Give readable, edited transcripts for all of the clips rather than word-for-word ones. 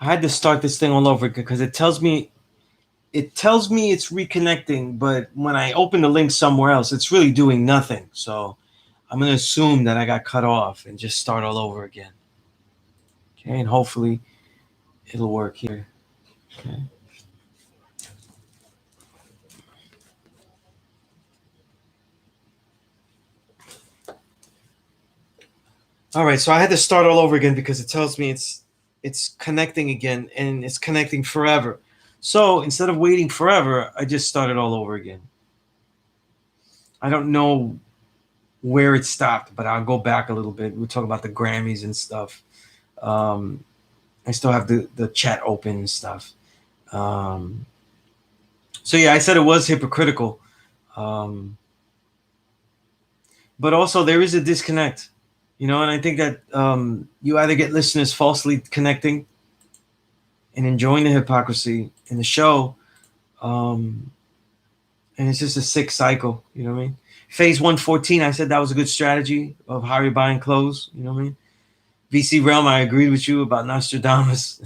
I had to start this thing all over because it tells me it's reconnecting, but when I open the link somewhere else, it's really doing nothing. So I'm gonna assume that I got cut off and just start all over again. Okay, and hopefully it'll work here. Okay. All right, so I had to start all over again because it tells me it's connecting again and it's connecting forever. So instead of waiting forever, I just started all over again. I don't know where it stopped, but I'll go back a little bit. We'll talk about the Grammys and stuff. Um, I still have the chat open and stuff. Um, so yeah, I said it was hypocritical, um, but also there is a disconnect, and I think that you either get listeners falsely connecting and enjoying the hypocrisy in the show, um, and it's just a sick cycle. You know what I mean? Phase 114, I said that was a good strategy of how you're buying clothes. You know what I mean? VC Realm, I agreed with you about Nostradamus.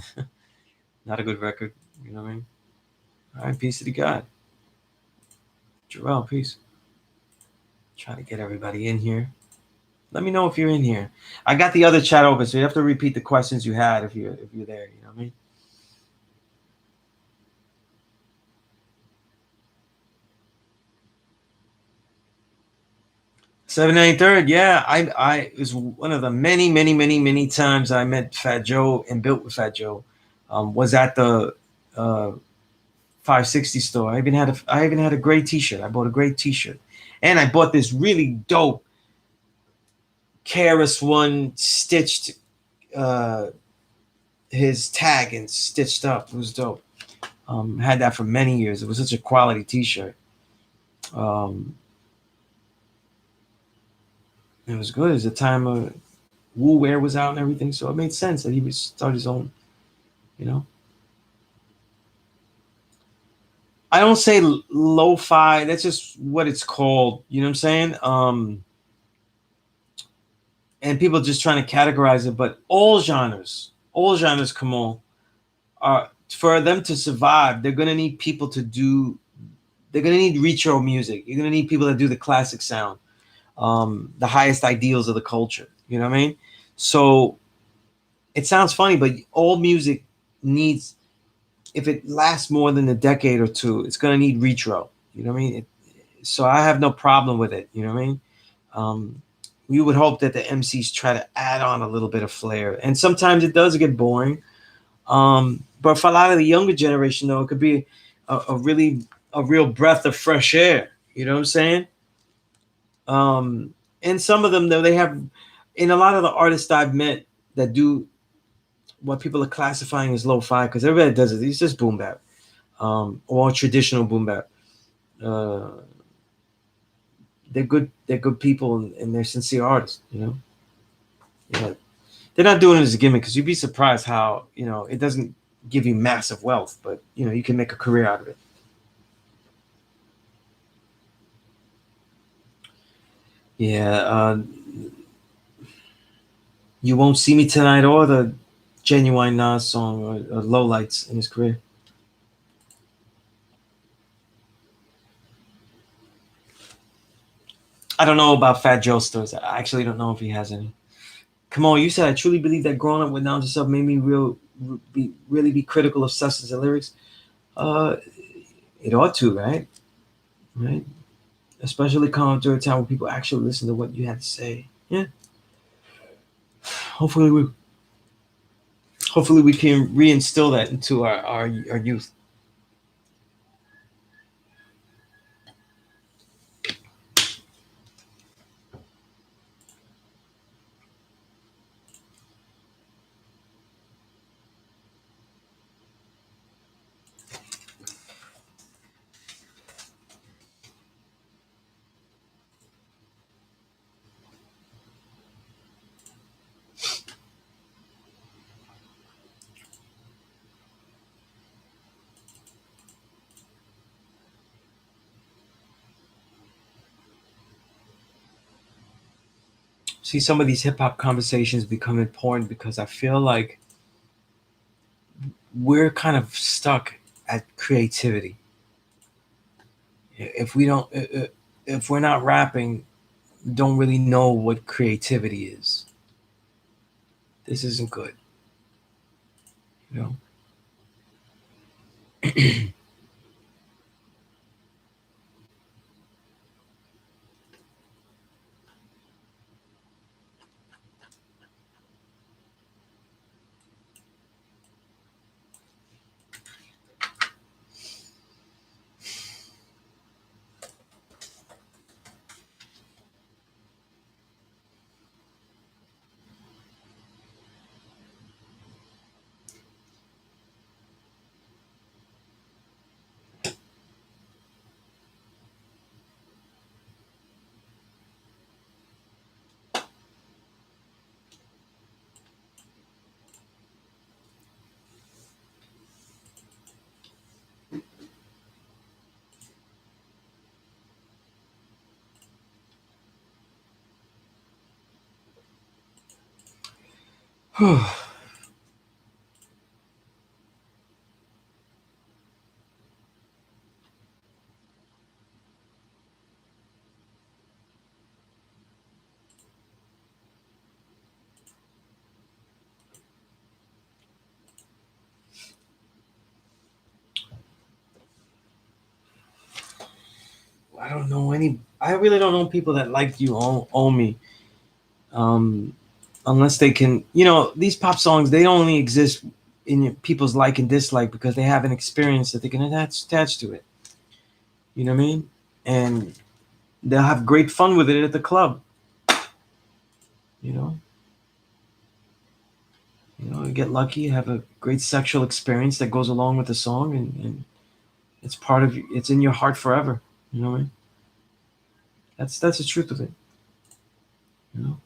Not a good record. You know what I mean? All right, peace to the God. Jarrell, peace. Try to get everybody in here. Let me know if you're in here. I got the other chat open, so you have to repeat the questions you had if you're there. You know what I mean? 793rd, yeah. I it was one of the many times I met Fat Joe and built with Fat Joe. Was at the 560 store. I even had a great T-shirt. I bought a great T-shirt, and I bought this really dope KRS-One stitched his tag and stitched up. It was dope. Had that for many years. It was such a quality T-shirt. Um, it was good. It was the time Wu Wear was out and everything, so it made sense that he would start his own. You know, I don't say lo-fi. That's just what it's called. You know what I'm saying? And people just trying to categorize it, but all genres, come on, are for them to survive. They're gonna need people to do. They're gonna need retro music. You're gonna need people that do the classic sound, the highest ideals of the culture. You know what I mean? So it sounds funny, but all music needs, if it lasts more than a decade or two, it's gonna need retro. You know what I mean? So I have no problem with it. You know what I mean? You would hope that the MCs try to add on a little bit of flair, and sometimes it does get boring. But for a lot of the younger generation, though, it could be a real breath of fresh air. You know what I'm saying? And some of them, though, they have, in a lot of the artists I've met that do what people are classifying as lo-fi, because everybody does it. It's just boom bap, or traditional boom bap. Uh, they're good. They're good people, and they're sincere artists. Yeah. They're not doing it as a gimmick, because you'd be surprised how it doesn't give you massive wealth, but you can make a career out of it. Yeah. You Won't See Me Tonight, or the Genuine Nas song, or Lowlights in his career. I don't know about Fat Joe stories. I actually don't know if he has any. Come on, you said I truly believe that growing up with Nouns yourself made me really be critical of substance and lyrics. Uh, it ought to, right? Right. Especially coming through a time when people actually listen to what you had to say. Yeah. Hopefully we can reinstill that into our youth. See, some of these hip hop conversations become important because I feel like we're kind of stuck at creativity. If we don't, if we're not rapping, don't really know what creativity is. This isn't good, you know. I don't know any. I really don't know people that like you owe me. Um, Unless they can, these pop songs, they only exist in people's like and dislike because they have an experience that they can attach to it. You know what I mean? And they'll have great fun with it at the club. You know, you get lucky, have a great sexual experience that goes along with the song, and it's part of you. It's in your heart forever. You know what I mean? That's the truth of it. You know.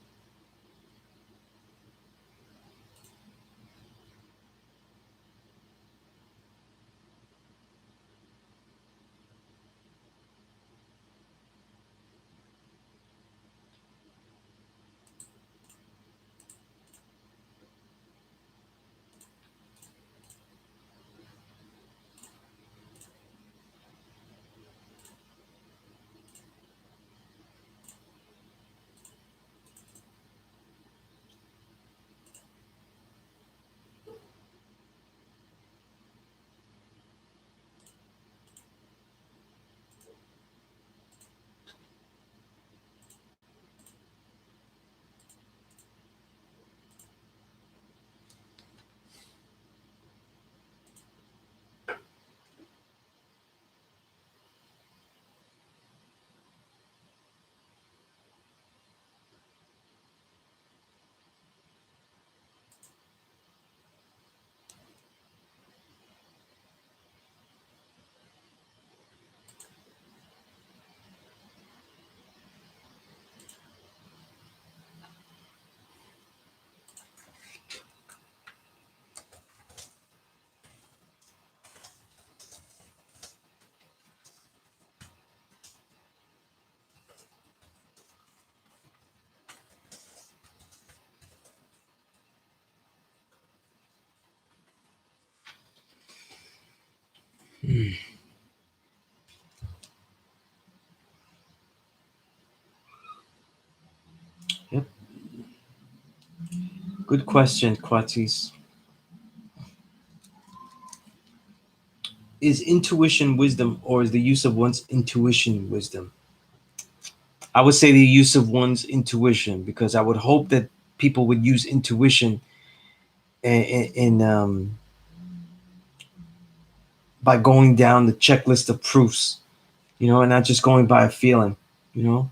Hmm. Yep. Good question, Quatis. Is intuition wisdom, or is the use of one's intuition wisdom? I would say the use of one's intuition, because I would hope that people would use intuition in by going down the checklist of proofs, and not just going by a feeling, you know,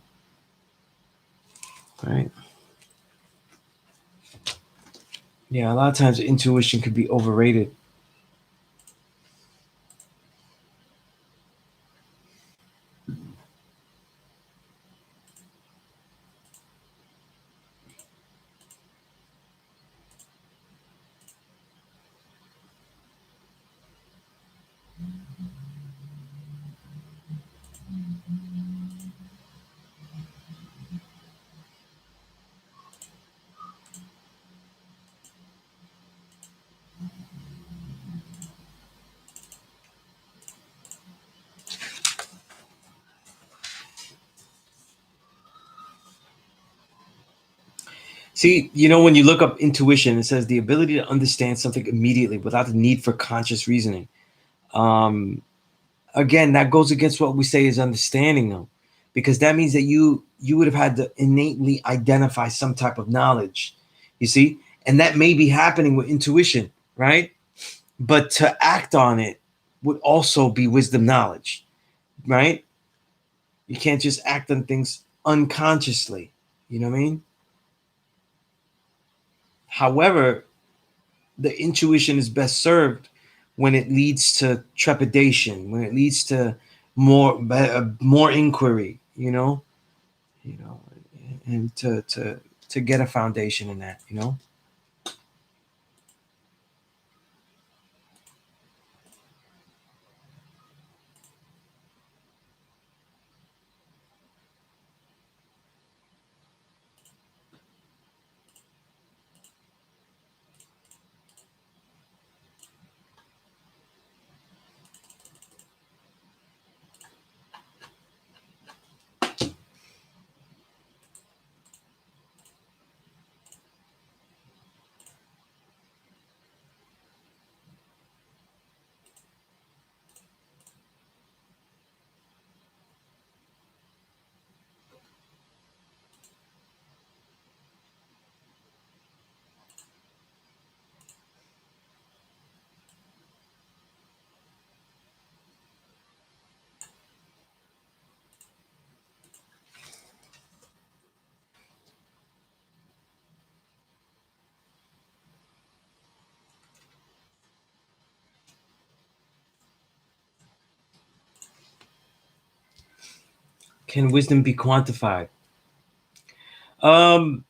right? Yeah, a lot of times intuition could be overrated. See, when you look up intuition, it says the ability to understand something immediately without the need for conscious reasoning. Um, Again, that goes against what we say is understanding, though, because that means that you would have had to innately identify some type of knowledge. You see, and that may be happening with intuition, right? But to act on it would also be wisdom knowledge, right? You can't just act on things unconsciously. You know what I mean? However, the intuition is best served when it leads to trepidation, when it leads to more inquiry, you know, and to get a foundation in that. Can wisdom be quantified? Um,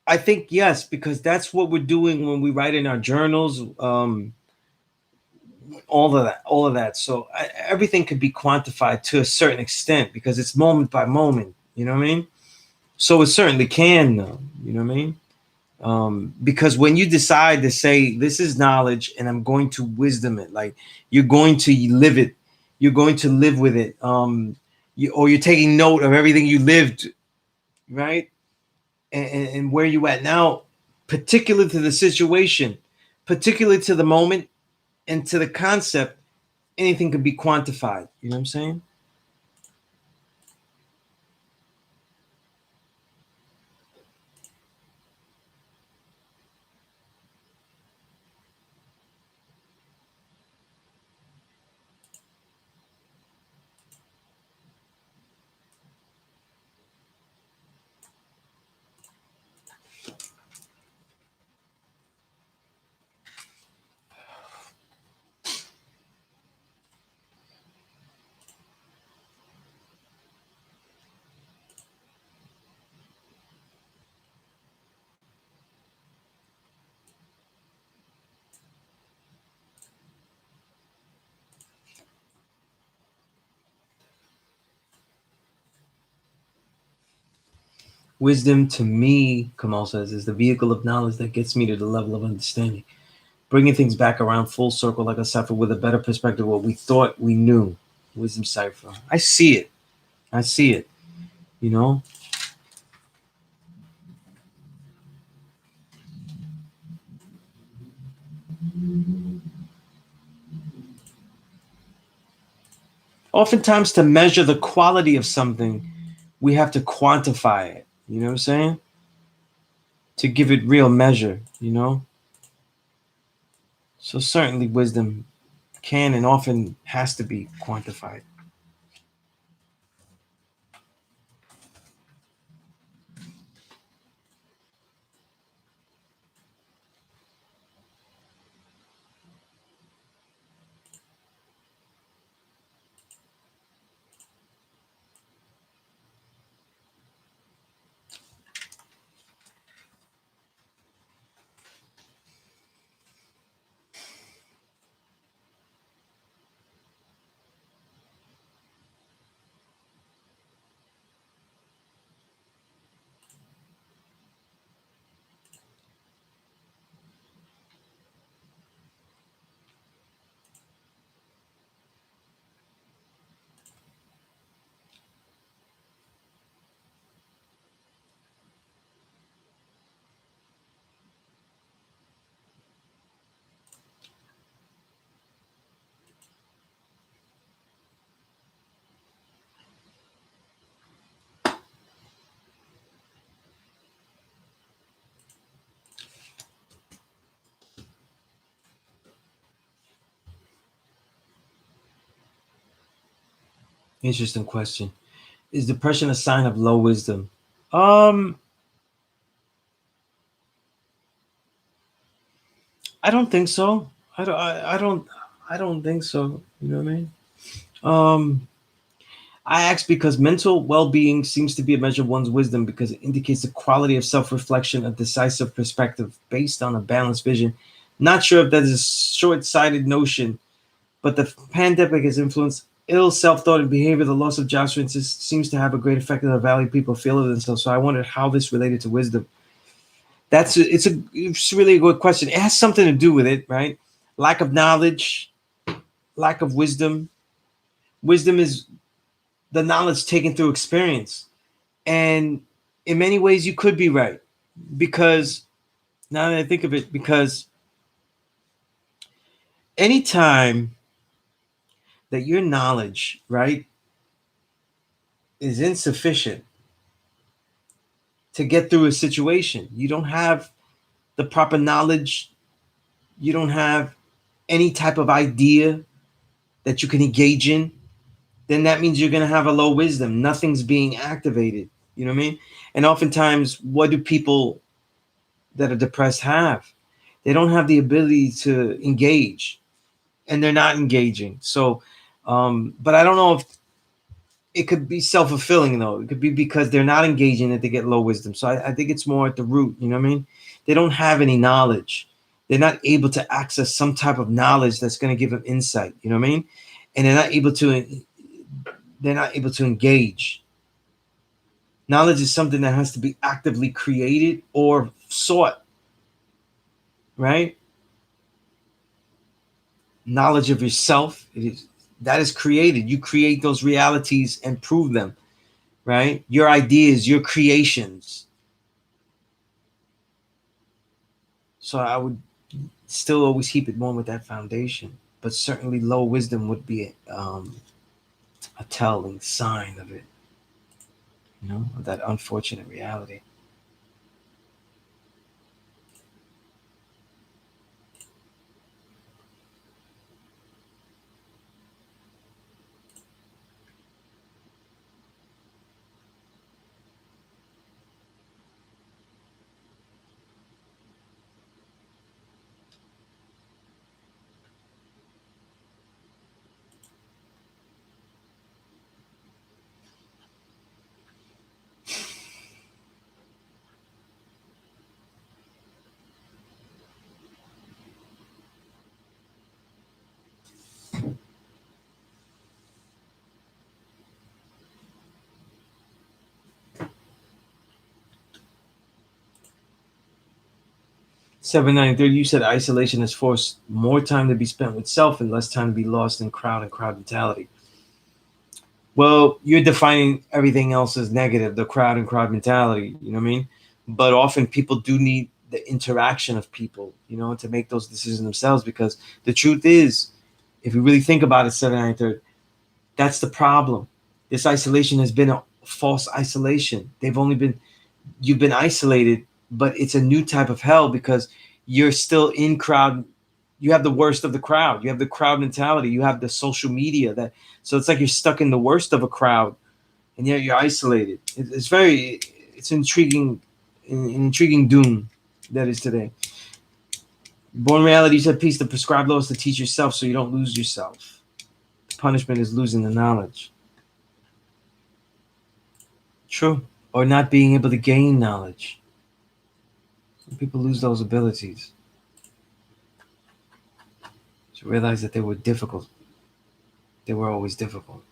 I think yes, because that's what we're doing when we write in our journals. All of that. So everything could be quantified to a certain extent because it's moment by moment. You know what I mean? So it certainly can, though. You know what I mean? Because when you decide to say this is knowledge and I'm going to wisdom it, like you're going to live it, you're going to live with it. Or you're taking note of everything you lived, right? And where you at now, particular to the situation, particular to the moment, and to the concept. Anything can be quantified. You know what I'm saying? Wisdom to me, Kamal says, is the vehicle of knowledge that gets me to the level of understanding, bringing things back around full circle like a cipher with a better perspective of what we thought we knew. Wisdom cipher. I see it. I see it. You know, oftentimes to measure the quality of something, we have to quantify it. You know what I'm saying? To give it real measure. So certainly wisdom can and often has to be quantified. Interesting question. Is depression a sign of low wisdom? Um, I don't think so. I don't think so. You know what I mean? Um, I ask because mental well-being seems to be a measure of one's wisdom because it indicates the quality of self-reflection, a decisive perspective based on a balanced vision. Not sure if that is a short-sighted notion, but the pandemic has influenced ill self-thought and behavior. The loss of jobs, for instance, seems to have a great effect on the value people feel of themselves. So I wondered how this related to wisdom. It's really a good question. It has something to do with it, right? Lack of knowledge, lack of wisdom. Wisdom is the knowledge taken through experience. And in many ways, you could be right because now that I think of it, because anytime that your knowledge, right, is insufficient to get through a situation, you don't have the proper knowledge, you don't have any type of idea that you can engage in, then that means you're going to have a low wisdom. Nothing's being activated. You know what I mean? And oftentimes, what do people that are depressed have? They don't have the ability to engage and they're not engaging. So, but I don't know if it could be self fulfilling though. It could be because they're not engaging that they get low wisdom. So I think it's more at the root. You know what I mean? They don't have any knowledge. They're not able to access some type of knowledge that's going to give them insight. You know what I mean? And they're not able to. They're not able to engage. Knowledge is something that has to be actively created or sought. Right? Knowledge of yourself. It is that is created. You create those realities and prove them, right? Your ideas, your creations. So I would still always keep it more with that foundation. But certainly low wisdom would be a telling sign of it, of that unfortunate reality. 793, you said isolation has forced more time to be spent with self and less time to be lost in crowd and crowd mentality. Well, you're defining everything else as negative, the crowd and crowd mentality, you know what I mean? But often people do need the interaction of people, to make those decisions themselves because the truth is, if you really think about it, 793, that's the problem. This isolation has been a false isolation. You've been isolated, but it's a new type of hell because you're still in crowd. You have the worst of the crowd. You have the crowd mentality. You have the social media so it's like you're stuck in the worst of a crowd and yet you're isolated. It's intriguing, an intriguing doom that is today. Born reality said peace. The prescribed law is to teach yourself so you don't lose yourself. Punishment is losing the knowledge. True. Or not being able to gain knowledge. Some people lose those abilities. To realize that they were difficult. They were always difficult.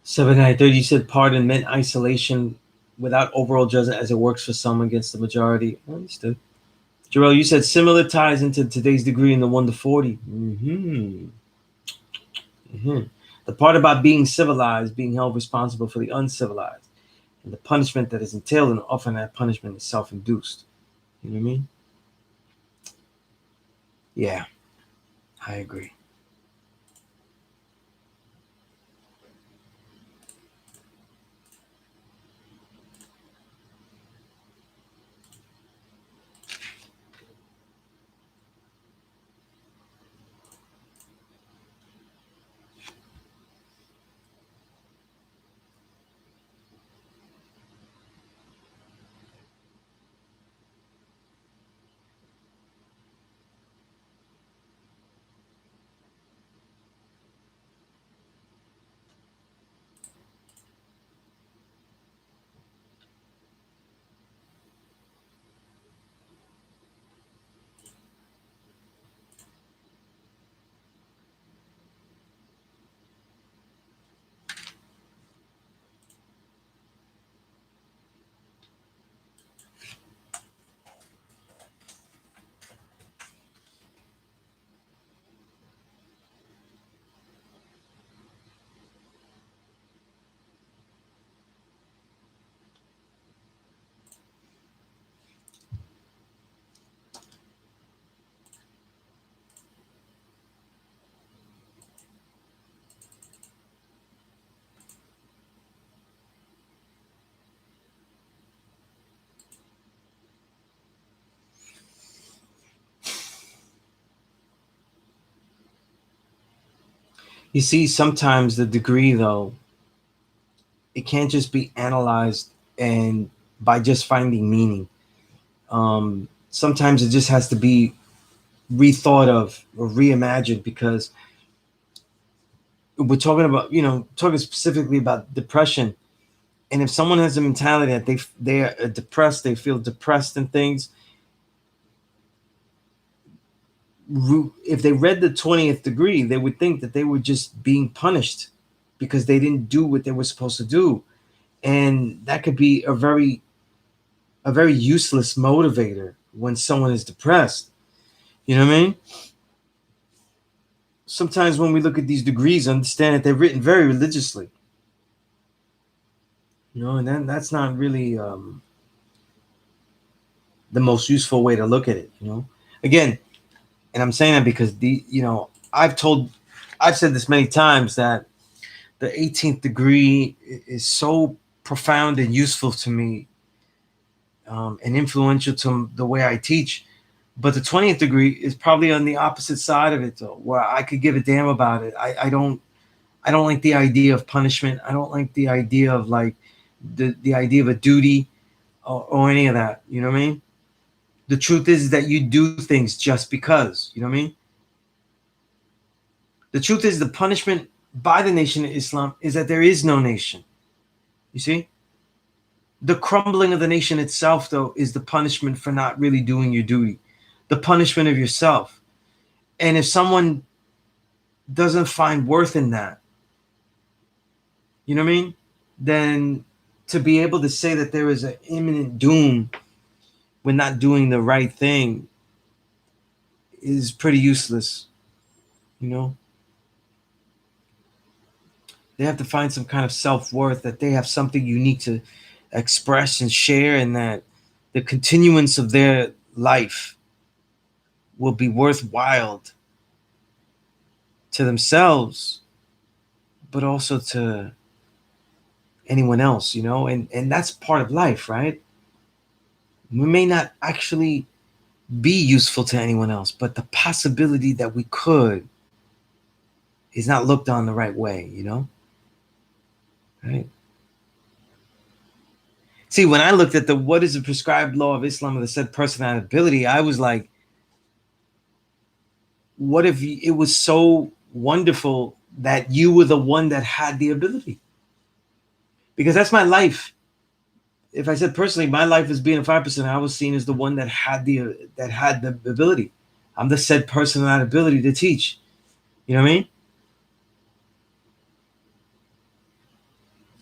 7:30. You said pardon meant isolation without overall judgment, as it works for some against the majority. Understood. Jarrell, you said similar ties into today's degree in the 1 to 40. The part about being civilized, being held responsible for the uncivilized, and the punishment that is entailed, and often that punishment is self-induced. You know what I mean? Yeah, I agree. You see, sometimes the degree, though, it can't just be analyzed and by just finding meaning. Sometimes it just has to be rethought of or reimagined, because we're talking about, talking specifically about depression. And if someone has a mentality that they are depressed, they feel depressed and things, if they read the 20th degree, they would think that they were just being punished because they didn't do what they were supposed to do. And that could be a very useless motivator when someone is depressed. You know what I mean? Sometimes when we look at these degrees, understand that they're written very religiously. And then that's not really the most useful way to look at it. Again, and I'm saying that because I've said this many times, that the 18th degree is so profound and useful to me, and influential to the way I teach. But the 20th degree is probably on the opposite side of it, though, where I could give a damn about it. I don't like the idea of punishment. I don't like the idea of, like, the idea of a duty, or any of that. You know what I mean? The truth is that you do things just because. You know what I mean? The truth is, the punishment by the Nation of Islam is that there is no nation. You see? The crumbling of the nation itself, though, is the punishment for not really doing your duty. The punishment of yourself. And if someone doesn't find worth in that, you know what I mean? Then to be able to say that there is an imminent doom when not doing the right thing is pretty useless. You know? They have to find some kind of self-worth, that they have something unique to express and share, and that the continuance of their life will be worthwhile to themselves, but also to anyone else. And that's part of life, right? We may not actually be useful to anyone else, but the possibility that we could is not looked on the right way. Right? See, when I looked at the what is the prescribed law of Islam of the said personality, I was like, what if it was so wonderful that you were the one that had the ability? Because that's my life. If I said personally, my life as being a 5%, I was seen as the one that had the ability. I'm the said person that had ability to teach. You know what I mean?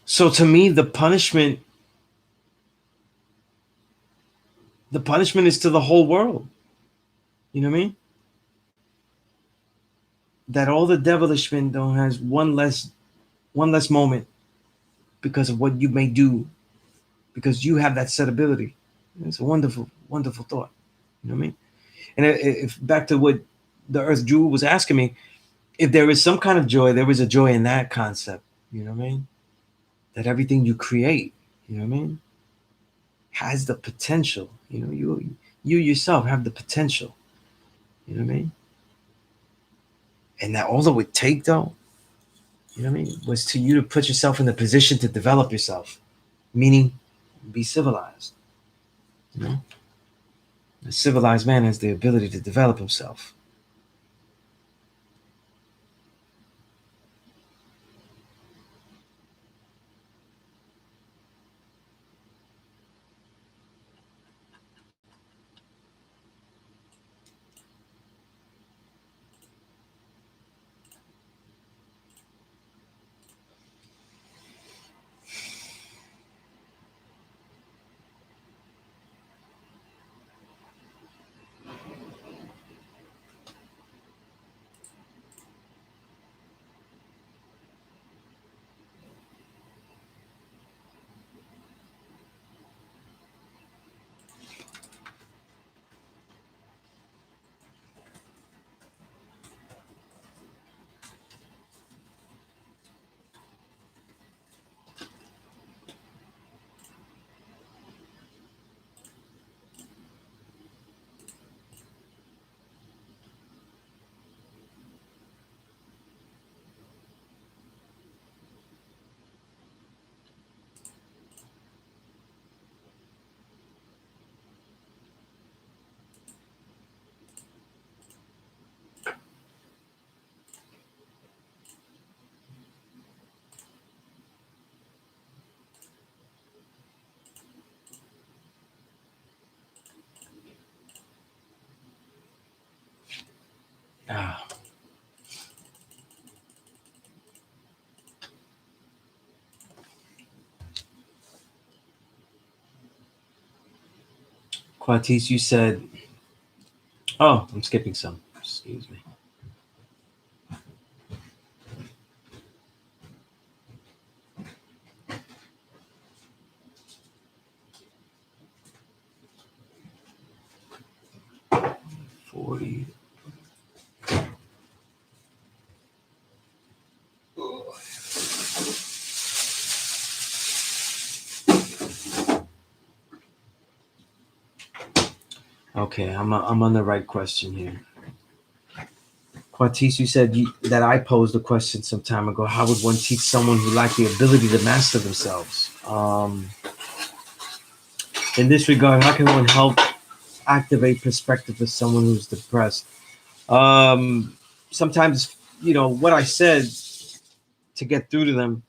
So to me, the punishment is to the whole world. You know what I mean? That all the devilishment don't has one less moment because of what you may do, because you have that set ability. It's a wonderful, wonderful thought. You know what I mean? And if back to what the Earth Jewel was asking me, if there is some kind of joy, there is a joy in that concept. You know what I mean? That everything you create, you know what I mean, has the potential. You know, you yourself have the potential. You know what I mean? And that all it would take, though, you know what I mean, was to you to put yourself in the position to develop yourself, meaning be civilized. You know, a civilized man has the ability to develop himself. Ah, Quatis, you said, oh, I'm skipping some. Excuse me. 40. Okay, I'm on the right question here. Quatis, you said that I posed a question some time ago. How would one teach someone who lacked the ability to master themselves? In this regard, how can one help activate perspective for someone who's depressed? Sometimes, what I said to get through to them,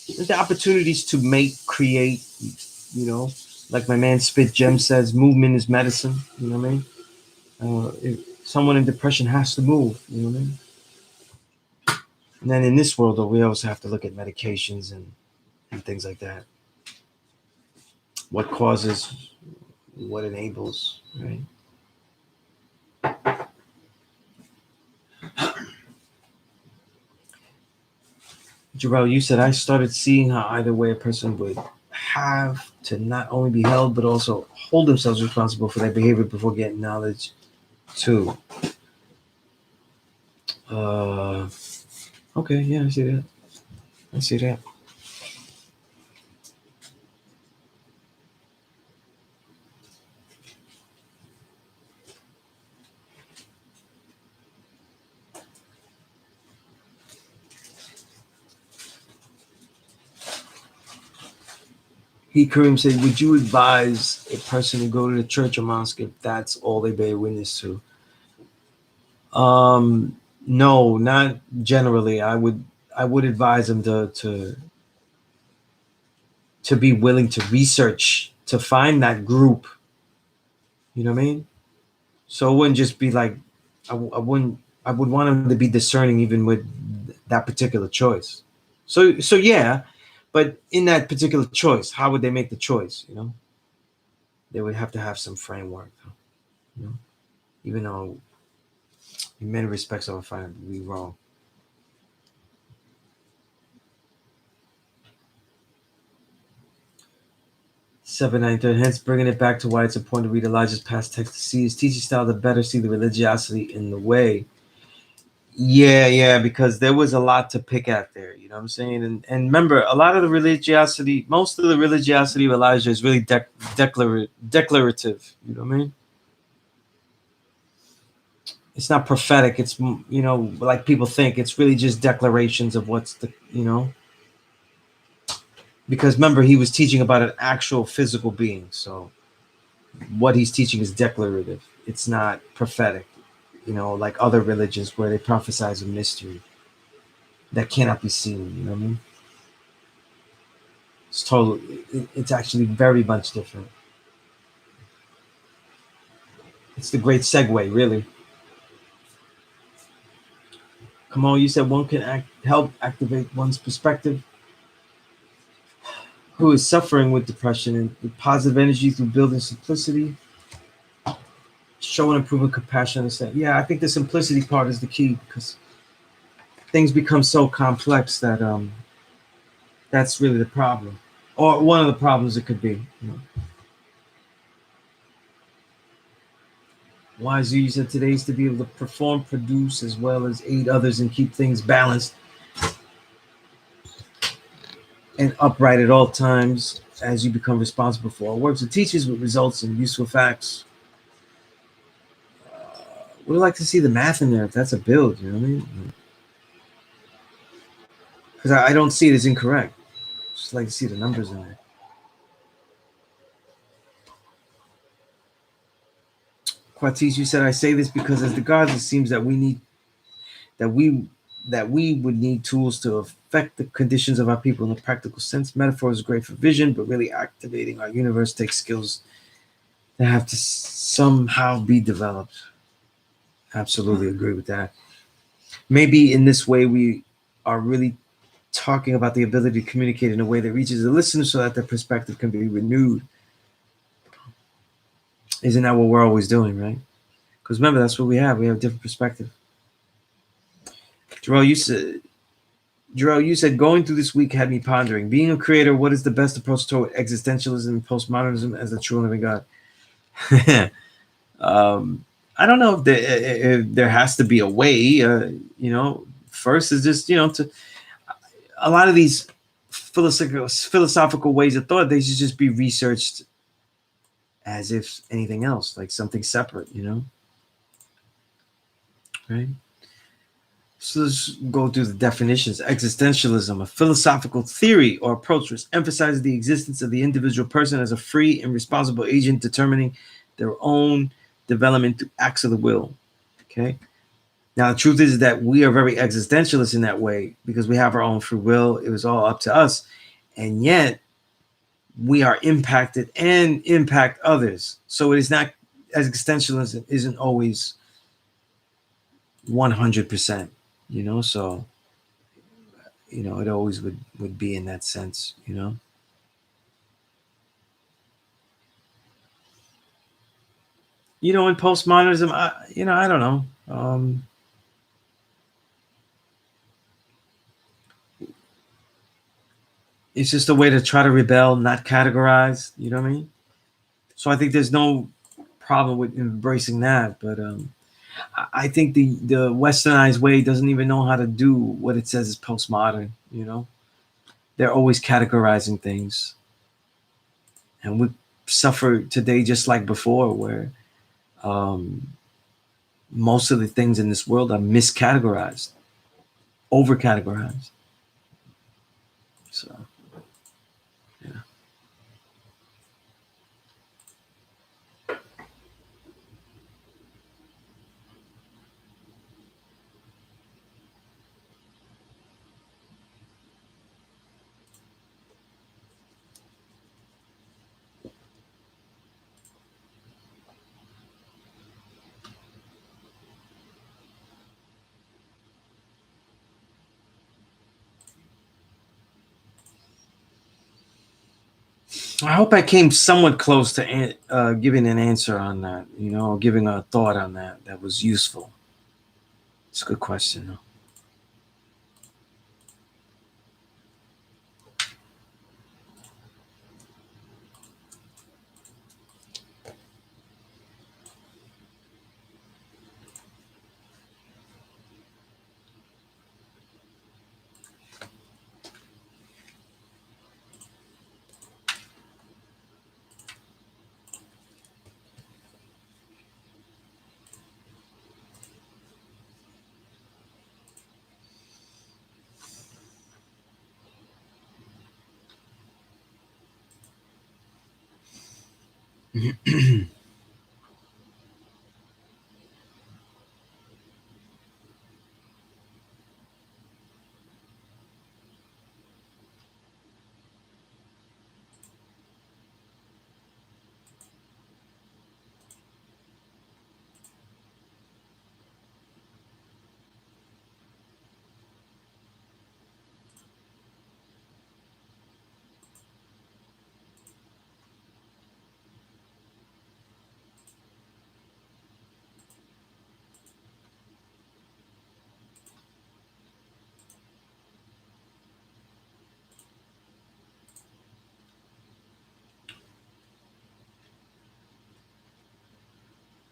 the opportunities to make, create, you know, like my man Spit Gem says, movement is medicine. You know what I mean? If someone in depression has to move. You know what I mean? And then in this world, though, we also have to look at medications and things like that. What causes, what enables, right? Jarrell, you said I started seeing how either way a person would have to not only be held, but also hold themselves responsible for their behavior before getting knowledge, too. Uh, okay, yeah, I see that. I see that. He Kareem said, would you advise a person to go to the church or mosque if that's all they bear witness to? No, not generally. I would advise them to be willing to research to find that group. You know what I mean? So it wouldn't just be like I wouldn't. I would want them to be discerning even with that particular choice. So yeah, But in that particular choice, how would they make the choice? They would have to have some framework. You know, even though in many respects I would find it to be wrong. 793. Hence, bringing it back to why it's important to read Elijah's past text to see his teaching style to better see the religiosity in the way. Yeah, yeah, because there was a lot to pick at there. You know what I'm saying? And remember, a lot of the religiosity, most of the religiosity of Elijah is really declarative. You know what I mean? It's not prophetic. It's like people think. It's really just declarations of what's because remember he was teaching about an actual physical being. So what he's teaching is declarative. It's not prophetic. Like other religions where they prophesize a mystery that cannot be seen. You know what I mean? It's totally. It's actually very much different. It's the great segue, really. Come on, you said one can help activate one's perspective. Who is suffering with depression and with positive energy through building simplicity, showing improvement, compassion, and saying, yeah, I think the simplicity part is the key because things become so complex that that's really the problem, or one of the problems it could be. Wise you said today is to be able to perform, produce, as well as aid others and keep things balanced and upright at all times as you become responsible for our works. It teaches with results and useful facts. We'd like to see the math in there if that's a build, you know what I mean? Because I don't see it as incorrect. Just like to see the numbers in there. Quatis, you said I say this because as the gods, it seems that we need that we would need tools to affect the conditions of our people in a practical sense. Metaphor is great for vision, but really activating our universe takes skills that have to somehow be developed. Absolutely agree with that. Maybe in this way we are really talking about the ability to communicate in a way that reaches the listener so that their perspective can be renewed. Isn't that what we're always doing, right? Because remember, that's what we have. We have a different perspective. Jarrell, you said going through this week had me pondering. Being a creator, what is the best approach toward existentialism and postmodernism as a true and living God? I don't know if there has to be a way. First is just to a lot of these philosophical ways of thought. They should just be researched as if anything else, like something separate. Right? So let's go through the definitions. Existentialism, a philosophical theory or approach which emphasizes the existence of the individual person as a free and responsible agent determining their own development through acts of the will. Okay. Now, the truth is that we are very existentialist in that way because we have our own free will. It was all up to us. And yet, we are impacted and impact others. So it is not, existentialism isn't always 100%, so it always would be in that sense. In postmodernism, I don't know. It's just a way to try to rebel, not categorize. You know what I mean? So I think there's no problem with embracing that, but I think the westernized way doesn't even know how to do what it says is postmodern. They're always categorizing things, and we suffer today just like before, where um, most of the things in this world are miscategorized, over categorized. So, yeah. I hope I came somewhat close to giving an answer on that, or giving a thought on that that was useful. It's a good question, though.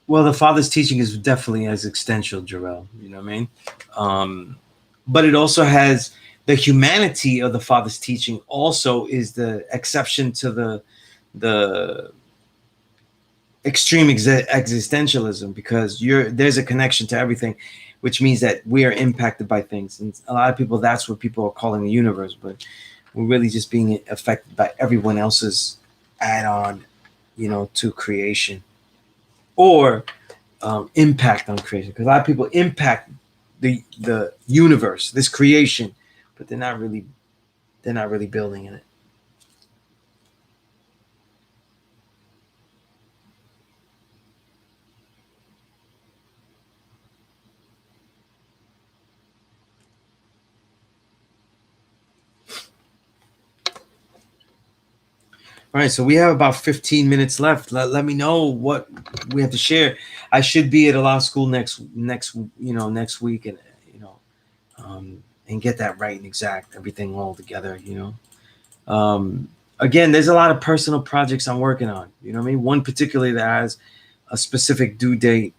Well, the Father's teaching is definitely as existential, Jarrell. You know what I mean? Um, but it also has the humanity of the Father's teaching. Also, is the exception to the extreme existentialism, because there's a connection to everything, which means that we are impacted by things, and a lot of people, that's what people are calling the universe, but we're really just being affected by everyone else's add-on, to creation, or impact on creation, because a lot of people impact the universe, this creation, but they're not really building in it. All right, so we have about 15 minutes left. Let me know what we have to share. I should be at a law school next week, and and get that right and exact, everything all together. Again, there's a lot of personal projects I'm working on. You know what I mean? One particularly that has a specific due date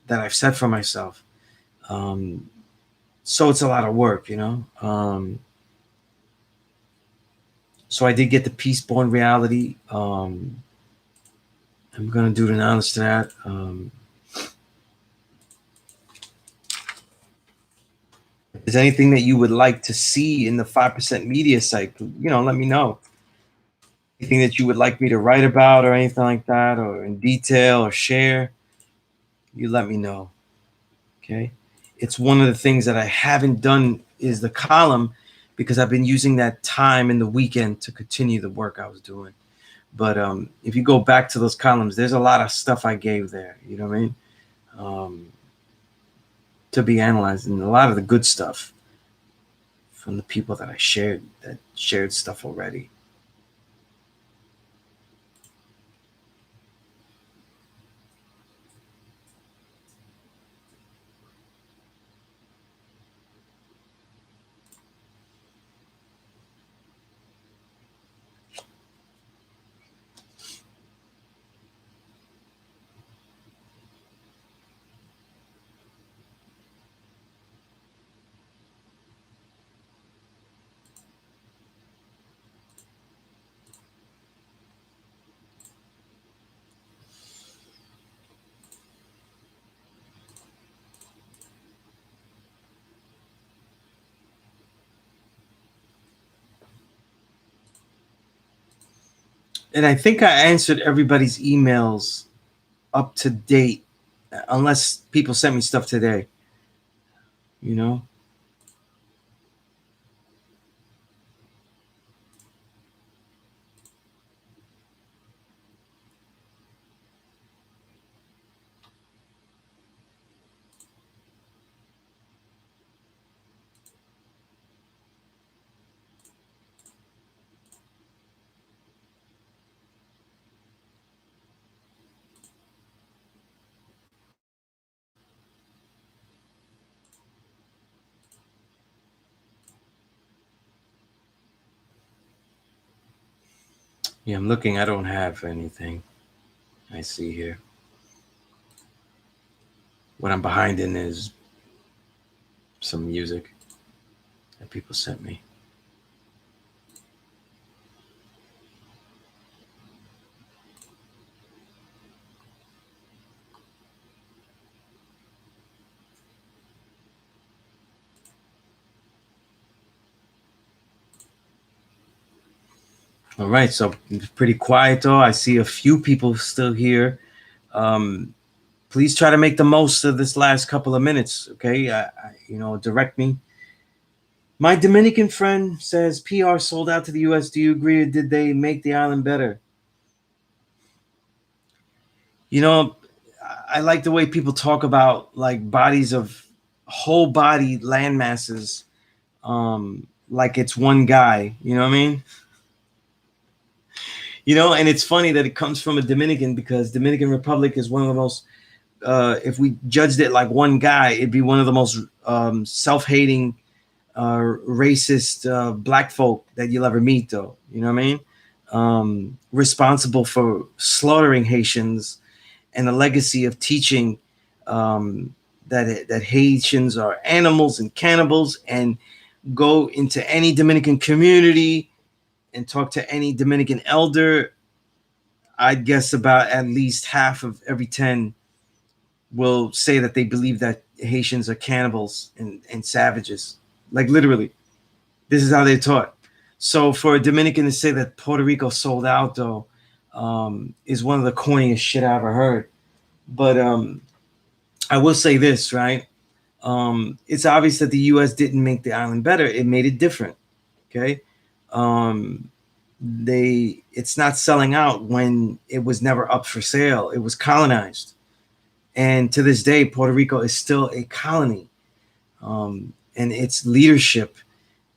that I've set for myself. Um, so it's a lot of work. So I did get the Peace Born Reality. I'm gonna do the honest to that. If there's anything that you would like to see in the 5% media site, let me know. Anything that you would like me to write about or anything like that, or in detail or share, you let me know. Okay. It's one of the things that I haven't done is the column, because I've been using that time in the weekend to continue the work I was doing. But if you go back to those columns, there's a lot of stuff I gave there. You know what I mean? Um, to be analyzed, and a lot of the good stuff from the people that shared stuff already. And I think I answered everybody's emails up to date, unless people sent me stuff today. You know, Yeah, I'm looking. I don't have anything. I see here. What I'm behind in is some music that people sent me. All right, so it's pretty quiet though. I see a few people still here. Um, please try to make the most of this last couple of minutes, okay? Direct me. My Dominican friend says PR sold out to the U.S. Do you agree, or did they make the island better? You know, I like the way people talk about like bodies of whole body land masses, like it's one guy. You know what I mean? And it's funny that it comes from a Dominican because Dominican Republic is one of the most. If we judged it like one guy, it'd be one of the most self-hating, racist black folk that you'll ever meet. Though, you know what I mean? Responsible for slaughtering Haitians and the legacy of teaching that Haitians are animals and cannibals, and go into any Dominican community and talk to any Dominican elder. I'd guess about at least half of every 10 will say that they believe that Haitians are cannibals and savages. Like literally, this is how they're taught. So for a Dominican to say that Puerto Rico sold out, though, is one of the corniest shit I ever heard. But I will say this, right? It's obvious that the U.S. didn't make the island better; it made it different. Okay, um, it's not selling out when it was never up for sale. It was colonized, and to this day, Puerto Rico is still a colony, and its leadership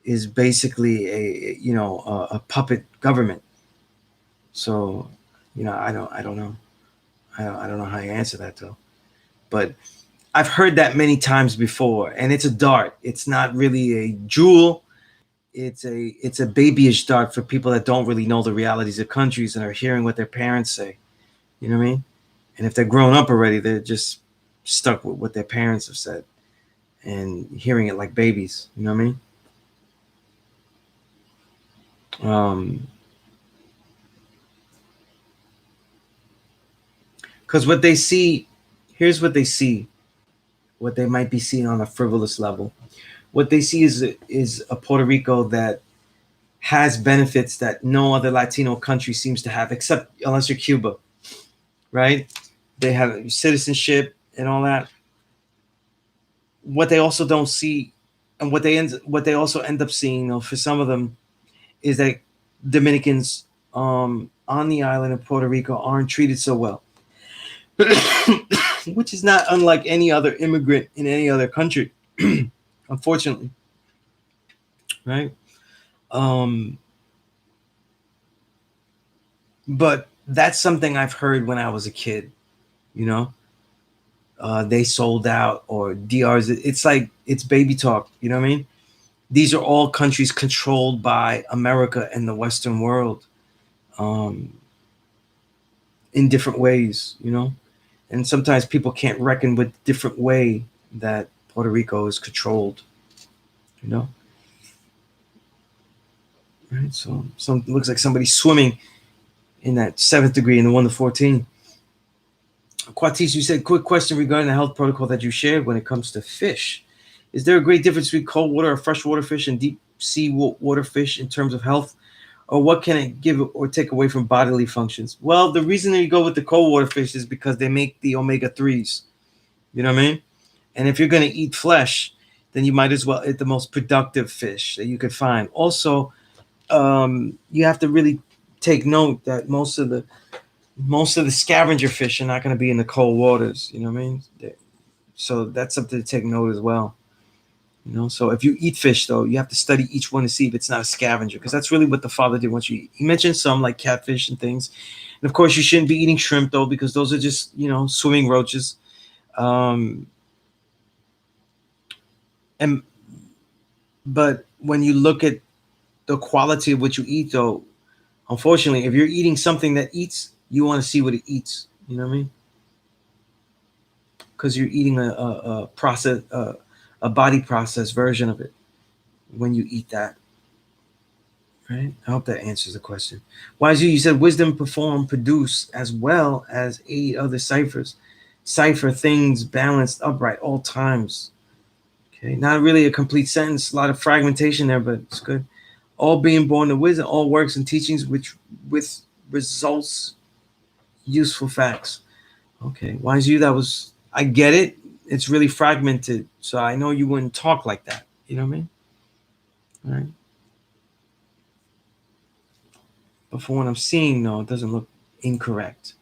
is basically a puppet government. So, I don't know. I don't know how you answer that though. But I've heard that many times before, and it's a dart. It's not really a jewel. It's a babyish dart for people that don't really know the realities of countries and are hearing what their parents say. You know what I mean? And if they're grown up already, they're just stuck with what their parents have said and hearing it like babies. You know what I mean? Because what they see, here's what they see, what they might be seeing on a frivolous level. What they see is a Puerto Rico that has benefits that no other Latino country seems to have, except unless you're Cuba, right? They have citizenship and all that. What they also don't see, and what they also end up seeing, though, for some of them, is that Dominicans on the island of Puerto Rico aren't treated so well, which is not unlike any other immigrant in any other country, unfortunately, right? Um, but that's something I've heard when I was a kid. You know, they sold out, or DRs. It's like it's baby talk. You know what I mean? These are all countries controlled by America and the Western world, um, in different ways. And sometimes people can't reckon with different way that Puerto Rico is controlled. You know, right? So some looks like somebody swimming in that seventh degree in the 1 to 14. Quatis, you said, quick question regarding the health protocol that you shared when it comes to fish. Is there a great difference between cold water or freshwater fish and deep sea water fish in terms of health? Or what can it give or take away from bodily functions? Well, the reason that you go with the cold water fish is because they make the omega-3s. You know what I mean? And if you're going to eat flesh, then you might as well eat the most productive fish that you could find. Also, you have to really take note that most of the scavenger fish are not going to be in the cold waters. You know what I mean? So that's something to take note as well. So if you eat fish, though, you have to study each one to see if it's not a scavenger, because that's really what the father did once you eat. He mentioned some like catfish and things, and of course you shouldn't be eating shrimp though, because those are just swimming roaches. Um, and but when you look at the quality of what you eat, though, Unfortunately, if you're eating something that eats, you want to see what it eats. You know what I mean? Because you're eating a process, a body process version of it when you eat that. Right? I hope that answers the question. Why is you said wisdom perform, produce, as well as aid other ciphers. Cipher things balanced upright all times. Okay, not really a complete sentence, a lot of fragmentation there, but it's good. All being born to wisdom, all works and teachings which with results useful facts. Okay, why is you that was I get it. It's really fragmented, so I know you wouldn't talk like that. You know what I mean? All right. But for what I'm seeing, no, it doesn't look incorrect.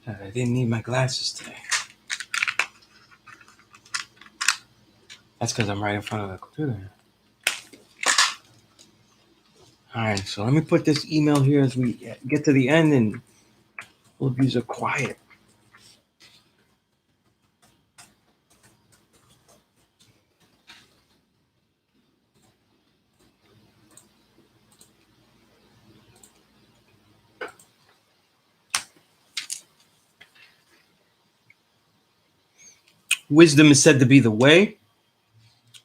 I didn't need my glasses today. That's because I'm right in front of the computer. All right, so let me put this email here as we get to the end, and all of yous are quiet. Wisdom is said to be the way.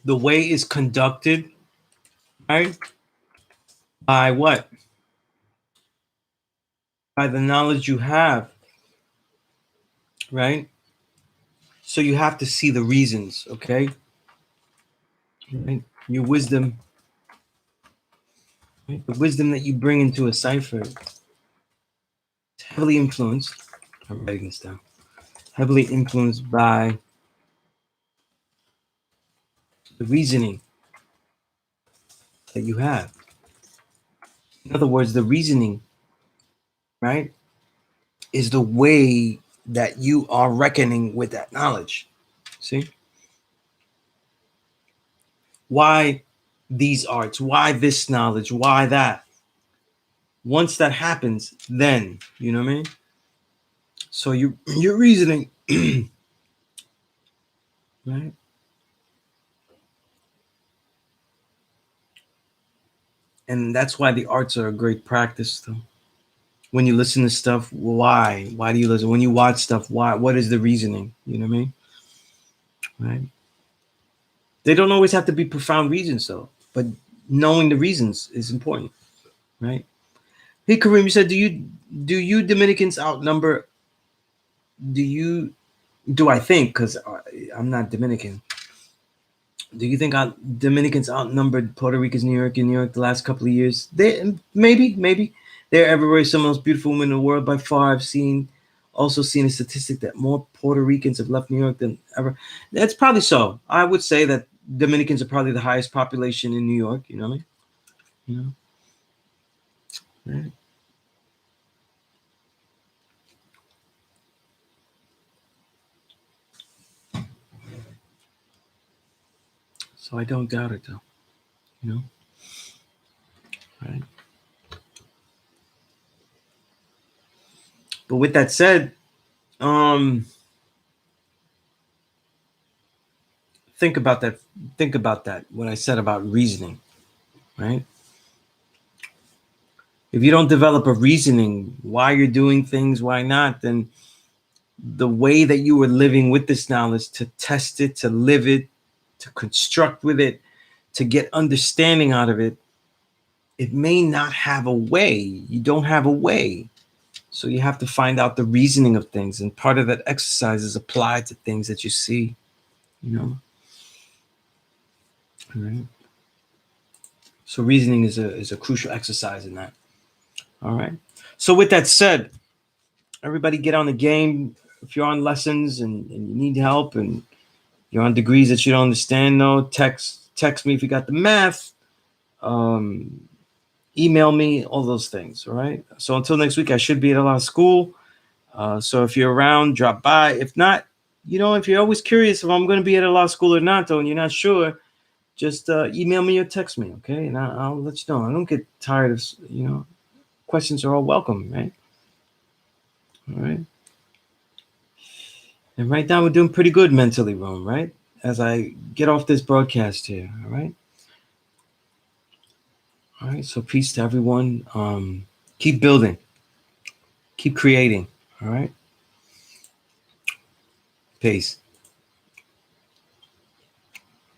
The way is conducted, right? By what? By the knowledge you have, right? So you have to see the reasons, okay? Right? Your wisdom, right? The wisdom that you bring into a cipher is heavily influenced. I'm writing this down. Heavily influenced by the reasoning that you have. In other words, the reasoning, right, is the way that you are reckoning with that knowledge. See? Why these arts? Why this knowledge? Why that? Once that happens, then, you know what I mean? So you're reasoning, right? And that's why the arts are a great practice though. When you listen to stuff, why? Why do you listen? When you watch stuff, why? What is the reasoning? You know what I mean? Right? They don't always have to be profound reasons though, but knowing the reasons is important, right? Hey Kareem, you said do you Dominicans outnumber do I think because I'm not Dominican, do you think Dominicans outnumbered Puerto Ricans in New York the last couple of years? They maybe they're everywhere. Some of the most beautiful women in the world by far. I've also seen a statistic that more Puerto Ricans have left New York than ever. That's probably so. I would say that Dominicans are probably the highest population in New York. You know what I mean? You know, right? So I don't doubt it though. You know, right? But with that said, um, think about that. Think about that. What I said about reasoning, right? If you don't develop a reasoning why you're doing things, why not, then the way that you were living with this knowledge, to test it, to live it, to construct with it, to get understanding out of it, it may not have a way. You don't have a way. So you have to find out the reasoning of things. And part of that exercise is applied to things that you see, you know. All right. So reasoning is a crucial exercise in that. All right. So with that said, everybody get on the game. If you're on lessons and you need help and you're on degrees that you don't understand, no, text me if you got the math. Email me, all those things. All right. So until next week, I should be at Allah School. So if you're around, drop by. If not, if you're always curious if I'm going to be at Allah School or not, though, and you're not sure, just email me or text me, okay? And I'll let you know. I don't get tired of, questions are all welcome, right? All right. And right now we're doing pretty good mentally, Rome, right? As I get off this broadcast here, all right? All right, so peace to everyone. Keep building. Keep creating, all right? Peace.